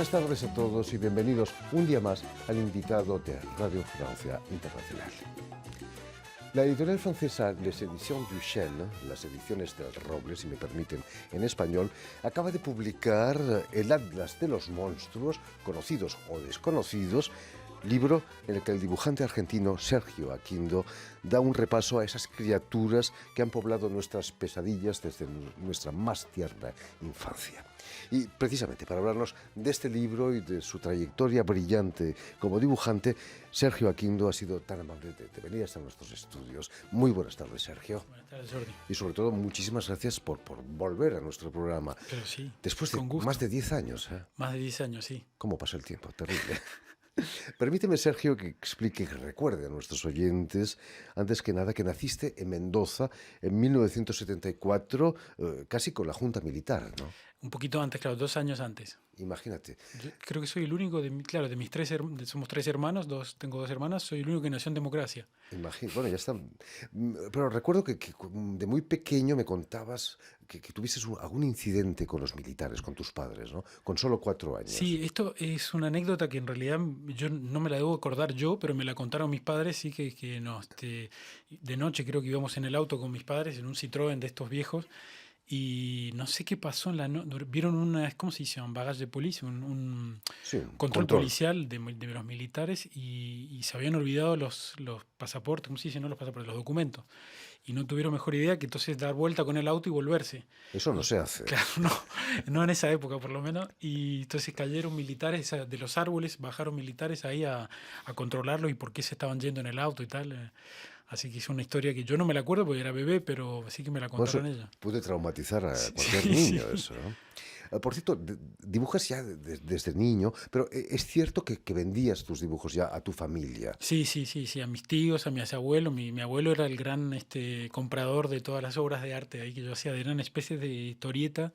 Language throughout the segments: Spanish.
buenas tardes a todos y bienvenidos un día más al invitado de Radio Francia Internacional. La editorial francesa Les Éditions du Chêne, las ediciones del Roble, si me permiten, en español, acaba de publicar El Atlas de los Monstruos, conocidos o desconocidos, libro en el que el dibujante argentino Sergio Aquindo da un repaso a esas criaturas que han poblado nuestras pesadillas desde nuestra más tierna infancia. Y precisamente para hablarnos de este libro y de su trayectoria brillante como dibujante, Sergio Aquindo ha sido tan amable de venir hasta nuestros estudios. Muy buenas tardes, Sergio. Buenas tardes, Jordi. Y sobre todo, muchísimas gracias por volver a nuestro programa. Pero sí, después de más de 10 años. Más de 10 años, sí. ¿Cómo pasa el tiempo? Terrible. Permíteme, Sergio, que explique, que recuerde a nuestros oyentes, antes que nada, que naciste en Mendoza en 1974, casi con la Junta Militar, ¿no? Un poquito antes, claro, 2 años antes. Imagínate. Yo creo que soy el único, de mis somos 3 hermanos, tengo 2 hermanas, soy el único que nació en democracia. Bueno, ya está. Pero recuerdo que de muy pequeño me contabas que tuviste algún incidente con los militares, con tus padres, ¿no? Con solo 4 años. Sí, esto es una anécdota que en realidad yo no me la debo acordar yo, pero me la contaron mis padres, sí que no, de noche creo que íbamos en el auto con mis padres, en un Citroën de estos viejos, y no sé qué pasó vieron ¿cómo se dice? Un bagage de policía, un Sí, control policial de los militares y se habían olvidado los pasaportes, ¿cómo se dice? No los pasaportes, los documentos. Y no tuvieron mejor idea que entonces dar vuelta con el auto y volverse. Eso no se hace. Claro, no en esa época por lo menos. Y entonces cayeron militares de los árboles, bajaron militares ahí a controlarlo y por qué se estaban yendo en el auto y tal. Así que es una historia que yo no me la acuerdo porque era bebé, pero sí que me la contaron ella. Puede traumatizar a cualquier niño, eso, ¿no? Por cierto, dibujas ya desde niño, pero ¿es cierto que vendías tus dibujos ya a tu familia? Sí, a mis tíos, a mis abuelos. Mi abuelo era el gran comprador de todas las obras de arte ahí que yo hacía, eran especies de historieta,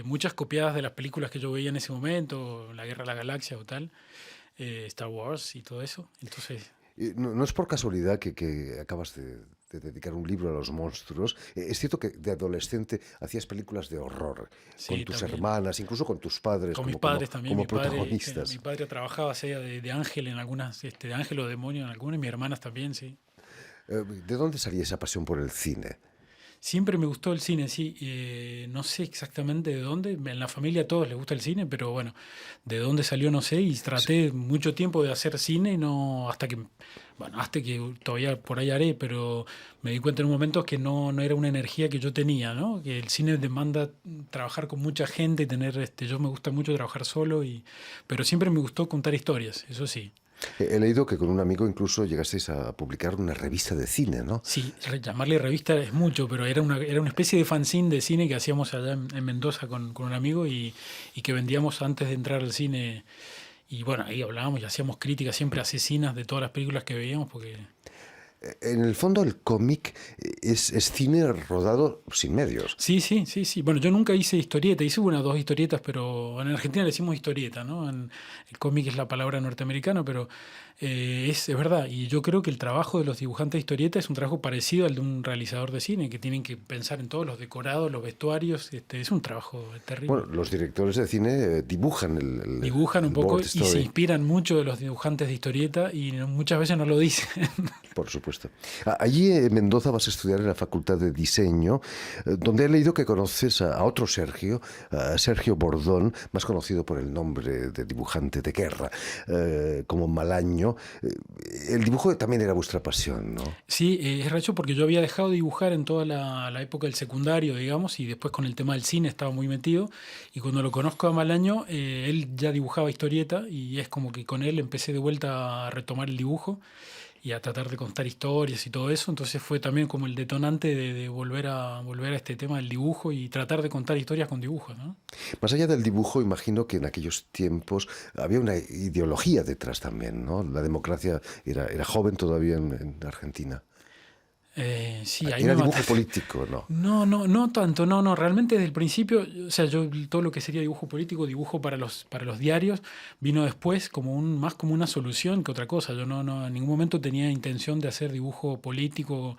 muchas copiadas de las películas que yo veía en ese momento, La Guerra de la Galaxia o tal, Star Wars y todo eso. Entonces... No es por casualidad que acabas de dedicar un libro a los monstruos. Es cierto que de adolescente hacías películas de horror, sí, con tus también. Hermanas, incluso con tus padres, con mis padres también, como protagonistas. Mi padre trabajaba de ángel en algunas, de ángel o demonio en algunas, y mis hermanas también, sí. ¿De dónde salía esa pasión por el cine? Siempre me gustó el cine, sí. No sé exactamente de dónde. En la familia a todos les gusta el cine, pero bueno, de dónde salió no sé. Y traté mucho tiempo de hacer cine, hasta que todavía por ahí haré, pero me di cuenta en un momento que no era una energía que yo tenía, ¿no? Que el cine demanda trabajar con mucha gente y tener, yo me gusta mucho trabajar solo, pero siempre me gustó contar historias, eso sí. He leído que con un amigo incluso llegasteis a publicar una revista de cine, ¿no? Sí, llamarle revista es mucho, pero era una especie de fanzine de cine que hacíamos allá en Mendoza con un amigo y que vendíamos antes de entrar al cine. Y bueno, ahí hablábamos y hacíamos críticas siempre asesinas de todas las películas que veíamos porque... En el fondo el cómic es cine rodado sin medios. Sí. Bueno, yo nunca hice historieta, hice 1 o 2 historietas, pero en Argentina le decimos historieta, ¿no? El cómic es la palabra norteamericana, pero es verdad. Y yo creo que el trabajo de los dibujantes de historieta es un trabajo parecido al de un realizador de cine, que tienen que pensar en todos los decorados, los vestuarios. Es un trabajo terrible. Bueno, los directores de cine dibujan dibujan un poco y se inspiran mucho de los dibujantes de historieta y muchas veces no lo dicen. Por supuesto. Allí en Mendoza vas a estudiar en la Facultad de Diseño, donde he leído que conoces a otro Sergio, a Sergio Bordón, más conocido por el nombre de dibujante de guerra, como Malaño. El dibujo también era vuestra pasión, ¿no? Sí, es racho porque yo había dejado de dibujar en toda la época del secundario, digamos, y después con el tema del cine estaba muy metido. Y cuando lo conozco a Malaño, él ya dibujaba historieta y es como que con él empecé de vuelta a retomar el dibujo y a tratar de contar historias y todo eso. Entonces fue también como el detonante de volver a este tema del dibujo y tratar de contar historias con dibujos, ¿no? Más allá del dibujo, imagino que en aquellos tiempos había una ideología detrás también, ¿no? La democracia era joven todavía en Argentina. Sí, ahí era dibujo político, ¿no? No tanto, no, realmente desde el principio, o sea, yo todo lo que sería dibujo político, dibujo para los diarios, vino después más como una solución que otra cosa. Yo no en ningún momento tenía intención de hacer dibujo político,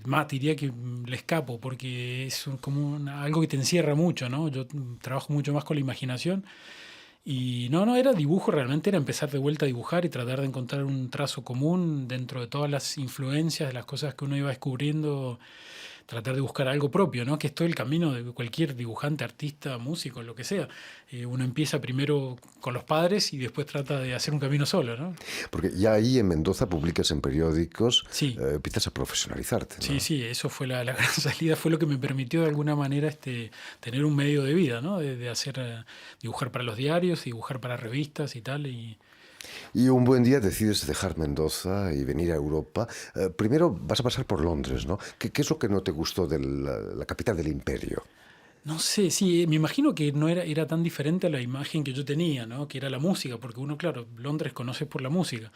más diría que le escapo, porque es como algo que te encierra mucho, ¿no? Yo trabajo mucho más con la imaginación. Y no, era dibujo, realmente era empezar de vuelta a dibujar y tratar de encontrar un trazo común dentro de todas las influencias, de las cosas que uno iba descubriendo, tratar de buscar algo propio, ¿no? Que es todo el camino de cualquier dibujante, artista, músico, lo que sea. Uno empieza primero con los padres y después trata de hacer un camino solo, ¿no? Porque ya ahí en Mendoza publicas en periódicos, Sí, empiezas a profesionalizarte, sí, ¿no? sí, eso fue la gran salida, fue lo que me permitió de alguna manera tener un medio de vida, ¿no? De hacer, dibujar para los diarios, dibujar para revistas y tal, y Y un buen día decides dejar Mendoza y venir a Europa. Primero vas a pasar por Londres, ¿no? ¿Qué es lo que no te gustó de la capital del imperio? no sé, sí, me imagino que no era tan diferente a la imagen que yo tenía, ¿no? Que era la música, porque uno, claro, Londres conoce por la música.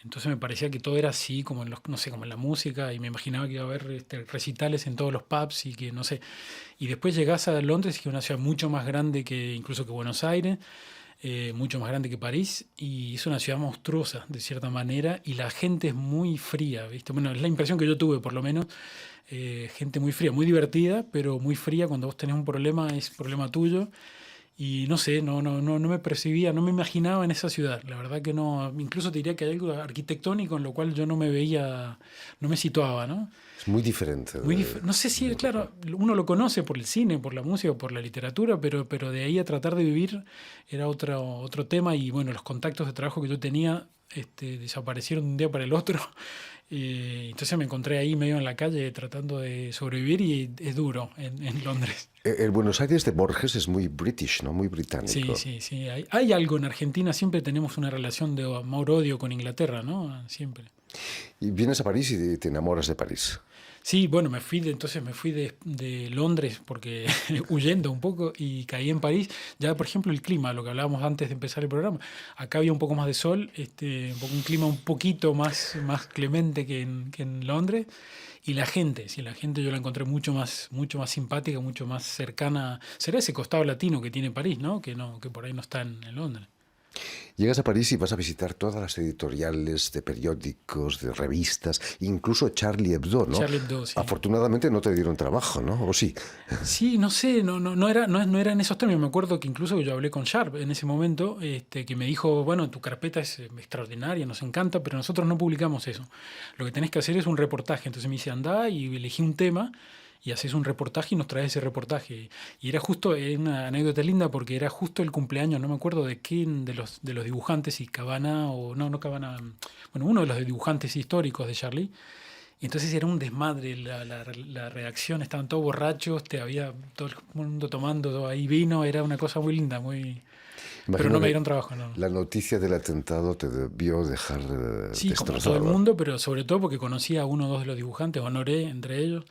Entonces me parecía que todo era así, como en los, no sé, como en la música, y me imaginaba que iba a haber recitales en todos los pubs y que no sé. Y después llegás a Londres, que es una ciudad mucho más grande que incluso que Buenos Aires, mucho más grande que París, y es una ciudad monstruosa, de cierta manera, y la gente es muy fría, ¿viste? Bueno, es la impresión que yo tuve, por lo menos, gente muy fría, muy divertida, pero muy fría. Cuando vos tenés un problema, es problema tuyo. Y no sé, no me percibía, no me imaginaba en esa ciudad. La verdad que no, incluso te diría que hay algo arquitectónico en lo cual yo no me veía, no me situaba, ¿no? Es muy diferente No sé de si, Europa. claro, uno lo conoce por el cine, por la música, por la literatura, pero de ahí a tratar de vivir era otro tema. Y bueno, los contactos de trabajo que yo tenía desaparecieron de un día para el otro. Entonces me encontré ahí medio en la calle tratando de sobrevivir y es duro en Londres. El Buenos Aires de Borges es muy british, ¿no? Muy Sí, británico. sí, sí. Hay algo en Argentina, siempre tenemos una relación de amor-odio con Inglaterra, ¿no? Siempre. Y vienes a París y te enamoras de París. Sí, bueno, entonces me fui de Londres porque huyendo un poco y caí en París. Ya, por ejemplo, el clima, lo que hablábamos antes de empezar el programa. Acá había un poco más de sol, un clima un poquito más clemente que en Londres. Y la gente, sí, la gente yo la encontré mucho más simpática, mucho más cercana. Será ese costado latino que tiene París, ¿no? Que por ahí no está en Londres. Llegas a París y vas a visitar todas las editoriales de periódicos, de revistas, incluso Charlie Hebdo, ¿no? Charlie Hebdo, sí. Afortunadamente no te dieron trabajo, ¿no? ¿O sí? Sí, no sé, no era en esos términos. Me acuerdo que incluso yo hablé con Sharp en ese momento, que me dijo, bueno, tu carpeta es extraordinaria, nos encanta, pero nosotros no publicamos eso. Lo que tenés que hacer es un reportaje. Entonces me dice, andá y elegí un tema y haces un reportaje y nos traes ese reportaje. Y era justo, una anécdota linda porque era justo el cumpleaños, no me acuerdo de quién, de los dibujantes, y Cabana, o no Cabana, bueno, uno de los dibujantes históricos de Charlie. Y entonces era un desmadre la redacción, estaban todos borrachos, había todo el mundo tomando ahí vino, era una cosa muy linda, muy... Pero no Imagino me que dieron trabajo, no. la noticia del atentado te debió dejar Sí, como todo el destrozado. mundo, pero sobre todo porque conocía a uno o dos de los dibujantes, Honoré entre ellos,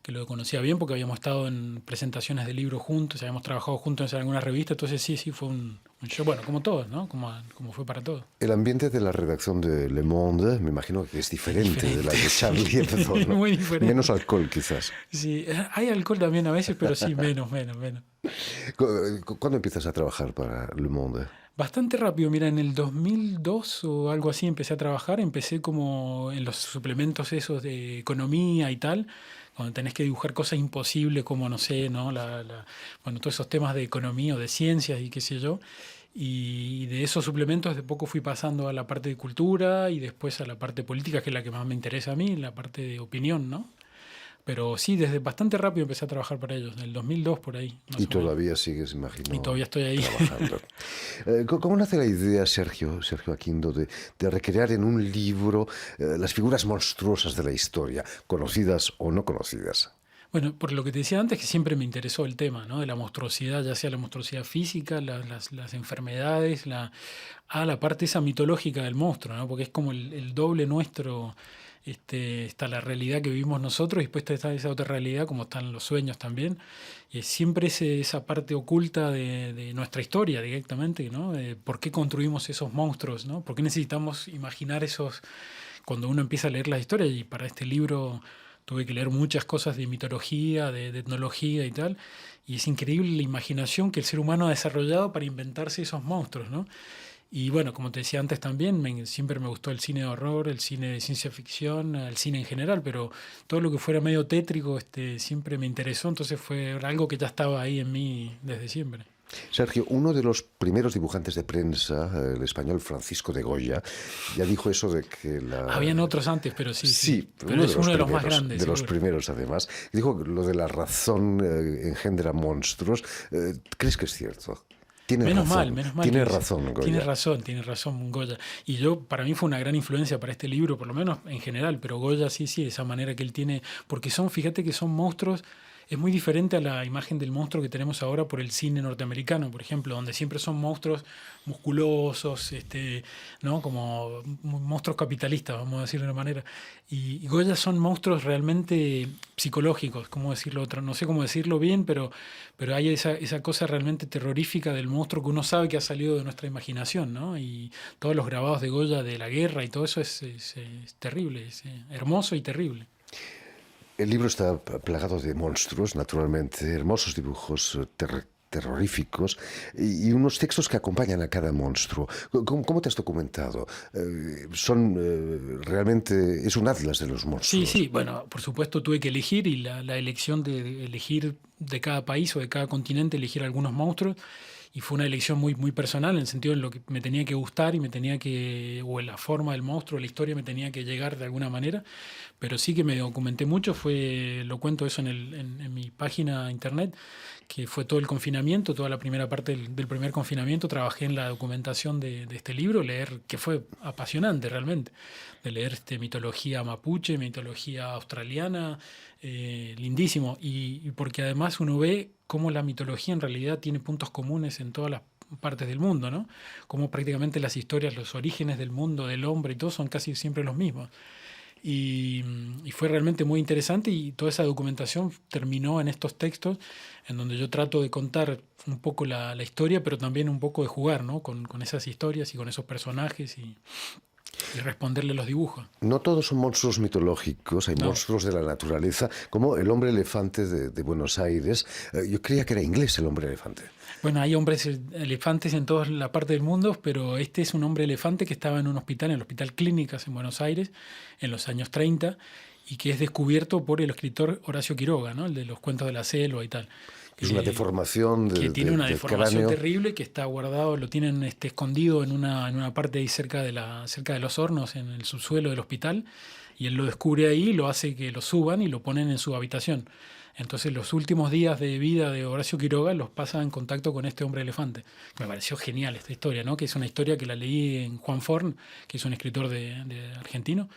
que lo conocía bien porque habíamos estado en presentaciones de libros juntos, habíamos trabajado juntos en alguna revista, entonces sí, fue un show, bueno, como todos, ¿no? Como fue para todos. El ambiente de la redacción de Le Monde me imagino que es Es diferente de la diferente, de sí, Charlie Hebdo, ¿no? muy diferente. Menos alcohol, quizás. Sí, hay alcohol también a veces, pero sí, menos. ¿Cuándo empiezas a trabajar para Le Monde? Bastante rápido, mira, en el 2002 o algo así empecé a trabajar, empecé como en los suplementos esos de economía y tal, cuando tenés que dibujar cosas imposibles como, no sé, ¿no? Bueno, todos esos temas de economía o de ciencias y qué sé yo. Y de esos suplementos de poco fui pasando a la parte de cultura y después a la parte política, que es la que más me interesa a mí, la parte de opinión, ¿no? Pero sí, desde bastante rápido empecé a trabajar para ellos, en el 2002 por ahí, Y más o menos. todavía sigues, Y imagino, todavía estoy ahí. trabajando. ¿Cómo nace la idea, Sergio Aquindo, de recrear en un libro las figuras monstruosas de la historia, conocidas o no conocidas? Bueno, por lo que te decía antes, que siempre me interesó el tema, ¿no? De la monstruosidad, ya sea la monstruosidad física, las enfermedades, la parte esa mitológica del monstruo, ¿no? Porque es como el doble nuestro, está la realidad que vivimos nosotros y después está esa otra realidad, como están los sueños también. Y es siempre esa parte oculta de nuestra historia directamente, ¿no? De por qué construimos esos monstruos, ¿no? ¿Por qué necesitamos imaginar esos cuando uno empieza a leer la historia? Y para este libro tuve que leer muchas cosas de mitología, de etnología y tal, y es increíble la imaginación que el ser humano ha desarrollado para inventarse esos monstruos, ¿no? Y bueno, como te decía antes también, siempre me gustó el cine de horror, el cine de ciencia ficción, el cine en general, pero todo lo que fuera medio tétrico siempre me interesó, entonces fue algo que ya estaba ahí en mí desde siempre. Sergio, uno de los primeros dibujantes de prensa, el español Francisco de Goya, ya dijo eso de que Habían otros antes, pero sí, sí. Sí, Pero es uno de los más grandes. De los primeros, además. Dijo que lo de la razón engendra monstruos. ¿Crees que es cierto? Menos mal. Tiene razón, Goya. Tiene razón Goya. Y para mí fue una gran influencia para este libro, por lo menos en general, pero Goya sí, esa manera que él tiene, porque fíjate que son monstruos. Es muy diferente a la imagen del monstruo que tenemos ahora por el cine norteamericano, por ejemplo, donde siempre son monstruos musculosos, ¿no? Como monstruos capitalistas, vamos a decir de una manera. Y Goya son monstruos realmente psicológicos, ¿cómo decirlo otro? No sé cómo decirlo bien, pero hay esa cosa realmente terrorífica del monstruo que uno sabe que ha salido de nuestra imaginación, ¿no? Y todos los grabados de Goya de la guerra y todo eso es terrible, es hermoso y terrible. El libro está plagado de monstruos, naturalmente, hermosos dibujos terroríficos y unos textos que acompañan a cada monstruo. ¿Cómo te has documentado? Realmente es un atlas de los monstruos. Sí, bueno, por supuesto tuve que elegir y la elección de elegir de cada país o de cada continente, elegir algunos monstruos. Y fue una elección muy, muy personal, en el sentido de lo que me tenía que gustar y o en la forma del monstruo, la historia me tenía que llegar de alguna manera. Pero sí que me documenté mucho, lo cuento eso en mi página internet, que fue todo el confinamiento, toda la primera parte del primer confinamiento, trabajé en la documentación de este libro, que fue apasionante realmente, de leer mitología mapuche, mitología australiana, lindísimo, y porque además uno ve cómo la mitología en realidad tiene puntos comunes en todas las partes del mundo, ¿no? Como prácticamente las historias, los orígenes del mundo, del hombre y todo son casi siempre los mismos. Y fue realmente muy interesante y toda esa documentación terminó en estos textos en donde yo trato de contar un poco la historia, pero también un poco de jugar, ¿no? con esas historias y con esos personajes y responderle los dibujos. No todos son monstruos mitológicos, hay monstruos de la naturaleza, como el hombre elefante de Buenos Aires. Yo creía que era inglés el hombre elefante. Bueno, hay hombres elefantes en toda la parte del mundo, pero este es un hombre elefante que estaba en un hospital, en el Hospital Clínicas en Buenos Aires, en los años 30, y que es descubierto por el escritor Horacio Quiroga, ¿no? El de los cuentos de la selva y tal. Es una deformación que tiene una deformación cráneo. terrible, que está guardado, lo tienen escondido en una parte ahí cerca de los hornos, en el subsuelo del hospital, y él lo descubre ahí, lo hace que lo suban y lo ponen en su habitación. Entonces los últimos días de vida de Horacio Quiroga los pasa en contacto con este hombre elefante. Me pareció genial esta historia, ¿no? Que es una historia que la leí en Juan Forn, que es un escritor de argentino.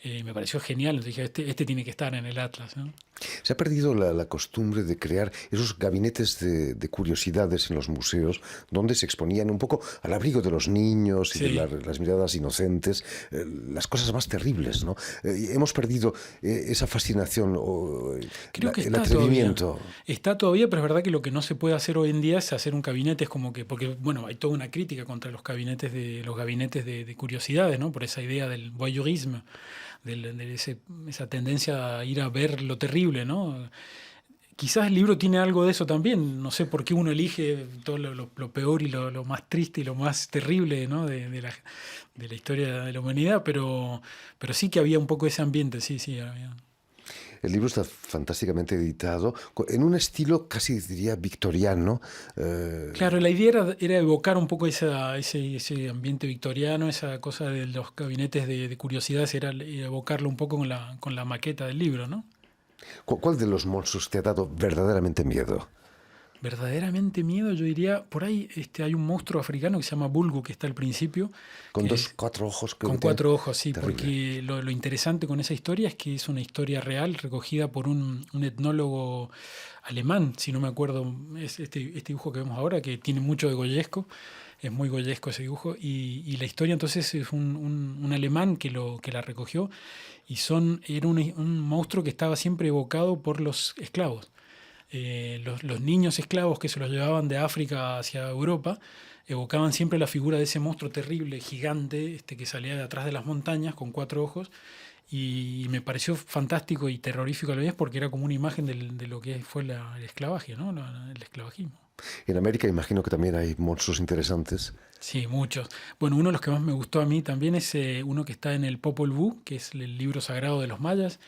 Me pareció genial, entonces dije, este tiene que estar en el Atlas, ¿no? Se ha perdido la costumbre de crear esos gabinetes de curiosidades en los museos, donde se exponían un poco al abrigo de los niños y de las miradas inocentes, las cosas más terribles, ¿no? Hemos perdido esa fascinación o Creo que el atrevimiento. Está todavía, pero es verdad que lo que no se puede hacer hoy en día es hacer un gabinete, es como que, porque bueno, hay toda una crítica contra los gabinetes de curiosidades, ¿no? Por esa idea del voyeurisme, de esa tendencia a ir a ver lo terrible, ¿no? Quizás el libro tiene algo de eso también. No sé por qué uno elige todo lo peor y lo más triste y lo más terrible, ¿no? de la historia de la humanidad, pero sí que había un poco ese ambiente, sí, había. El libro está fantásticamente editado, en un estilo casi diría victoriano. Claro, la idea era evocar un poco ese ambiente victoriano, esa cosa de los gabinetes de curiosidades, era evocarlo un poco con la maqueta del libro, ¿no? ¿Cuál de los monstruos te ha dado verdaderamente miedo? Verdaderamente miedo, yo diría, por ahí hay un monstruo africano que se llama Bulgu, que está al principio. Con cuatro ojos. Con 4 ojos, sí, terrible. Porque lo interesante con esa historia es que es una historia real recogida por un etnólogo alemán, si no me acuerdo, es este dibujo que vemos ahora, que tiene mucho de goyesco, es muy goyesco ese dibujo, y la historia entonces es un alemán que la recogió, y era un monstruo que estaba siempre evocado por los esclavos. Los niños esclavos que se los llevaban de África hacia Europa evocaban siempre la figura de ese monstruo terrible, gigante, que salía de atrás de las montañas con 4 ojos, y me pareció fantástico y terrorífico a la vez porque era como una imagen de lo que fue el esclavaje, ¿no? El esclavagismo. En América imagino que también hay monstruos interesantes. Sí, muchos. Bueno, uno de los que más me gustó a mí también es uno que está en el Popol Vuh, que es el libro sagrado de los mayas,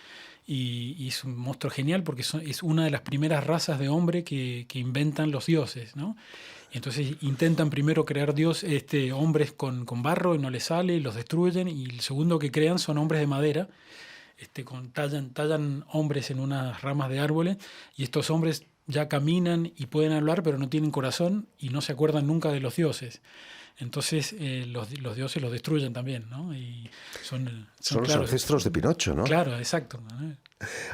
y es un monstruo genial porque es una de las primeras razas de hombre que inventan los dioses, ¿no? Y entonces intentan primero crear hombres con barro y no les sale, los destruyen, y el segundo que crean son hombres de madera, tallan hombres en unas ramas de árboles, y estos hombres ya caminan y pueden hablar, pero no tienen corazón y no se acuerdan nunca de los dioses. Entonces los dioses los destruyen también, ¿no? Y son los claro, ancestros de Pinocho, ¿no? Claro, exacto, ¿no?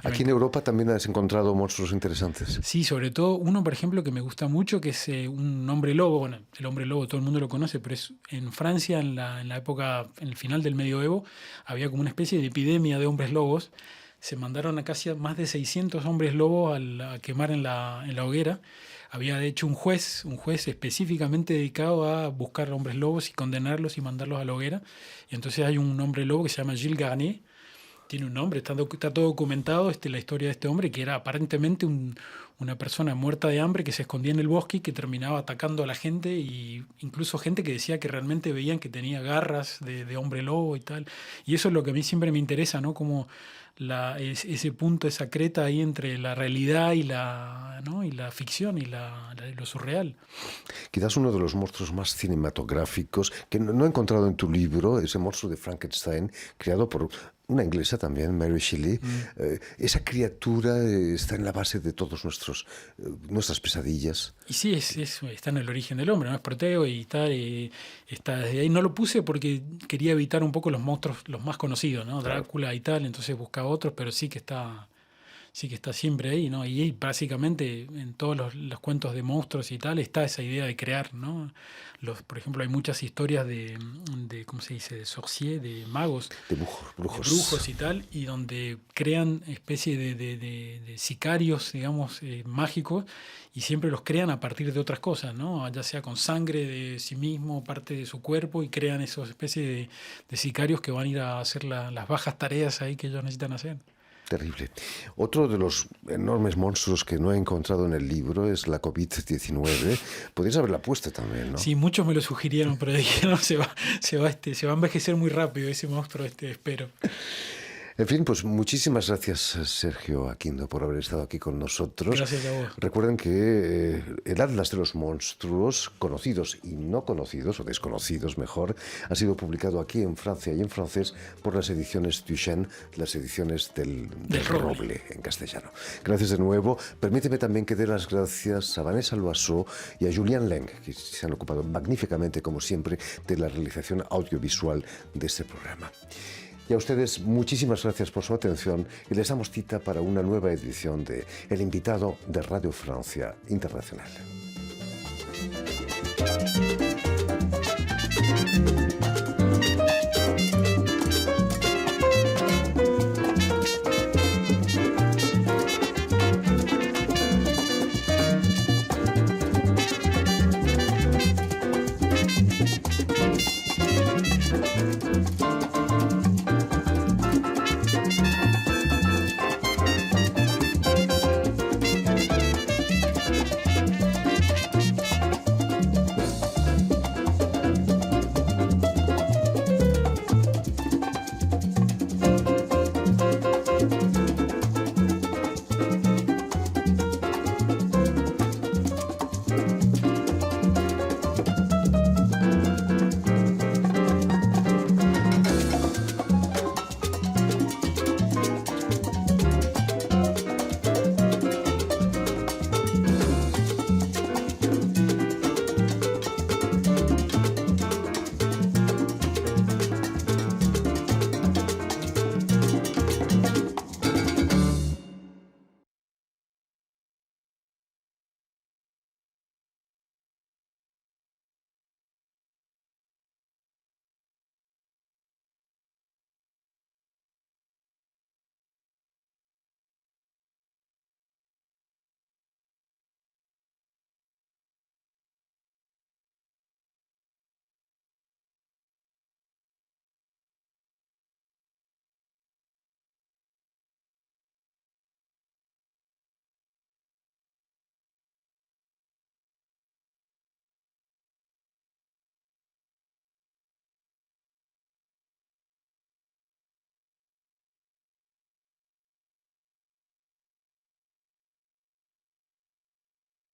Aquí en Europa también has encontrado monstruos interesantes. Sí, sobre todo uno, por ejemplo, que me gusta mucho, que es un hombre lobo. Bueno, el hombre lobo todo el mundo lo conoce, pero es en Francia, en la época, en el final del medioevo, había como una especie de epidemia de hombres lobos. Se mandaron a casi más de 600 hombres lobos a quemar en la hoguera. Había de hecho un juez específicamente dedicado a buscar hombres lobos y condenarlos y mandarlos a la hoguera. Y entonces hay un hombre lobo que se llama Gilles Garnier. Tiene un nombre, está todo documentado, la historia de este hombre, que era aparentemente una persona muerta de hambre que se escondía en el bosque y que terminaba atacando a la gente, y incluso gente que decía que realmente veían que tenía garras de hombre lobo y tal. Y eso es lo que a mí siempre me interesa, ¿no? Como ese punto, esa creta ahí entre la realidad y ¿no? y la ficción y lo surreal. Quizás uno de los monstruos más cinematográficos que no he encontrado en tu libro, ese monstruo de Frankenstein, creado por una inglesa también, Mary Shelley. Esa criatura está en la base de todas nuestras pesadillas. Y sí, está en el origen del hombre, ¿no? Es Proteo y está desde ahí. No lo puse porque quería evitar un poco los monstruos, los más conocidos, ¿no? Claro. Drácula y tal, entonces buscaba otros, pero sí que está siempre ahí, ¿no? Y básicamente en todos los cuentos de monstruos y tal está esa idea de crear, ¿no? Por ejemplo, hay muchas historias de ¿cómo se dice? De sorciers, de magos. De brujos. De brujos y tal, y donde crean especie de sicarios, digamos, mágicos, y siempre los crean a partir de otras cosas, ¿no? Ya sea con sangre de sí mismo, parte de su cuerpo, y crean esas especies de sicarios que van a ir a hacer las bajas tareas ahí que ellos necesitan hacer. Terrible. Otro de los enormes monstruos que no he encontrado en el libro es la COVID-19. Podrías haberla puesto también, ¿no? Sí, muchos me lo sugirieron, pero dijeron se va a envejecer muy rápido ese monstruo, espero. En fin, pues muchísimas gracias, Sergio Aquindo, por haber estado aquí con nosotros. Gracias a vos. Recuerden que el Atlas de los Monstruos, conocidos y no conocidos, o desconocidos mejor, ha sido publicado aquí en Francia y en francés por las ediciones Duchesne, las ediciones del Roble en castellano. Gracias de nuevo. Permíteme también que dé las gracias a Vanessa Loiseau y a Julien Leng, que se han ocupado magníficamente, como siempre, de la realización audiovisual de este programa. Y a ustedes muchísimas gracias por su atención y les damos cita para una nueva edición de El Invitado de Radio Francia Internacional.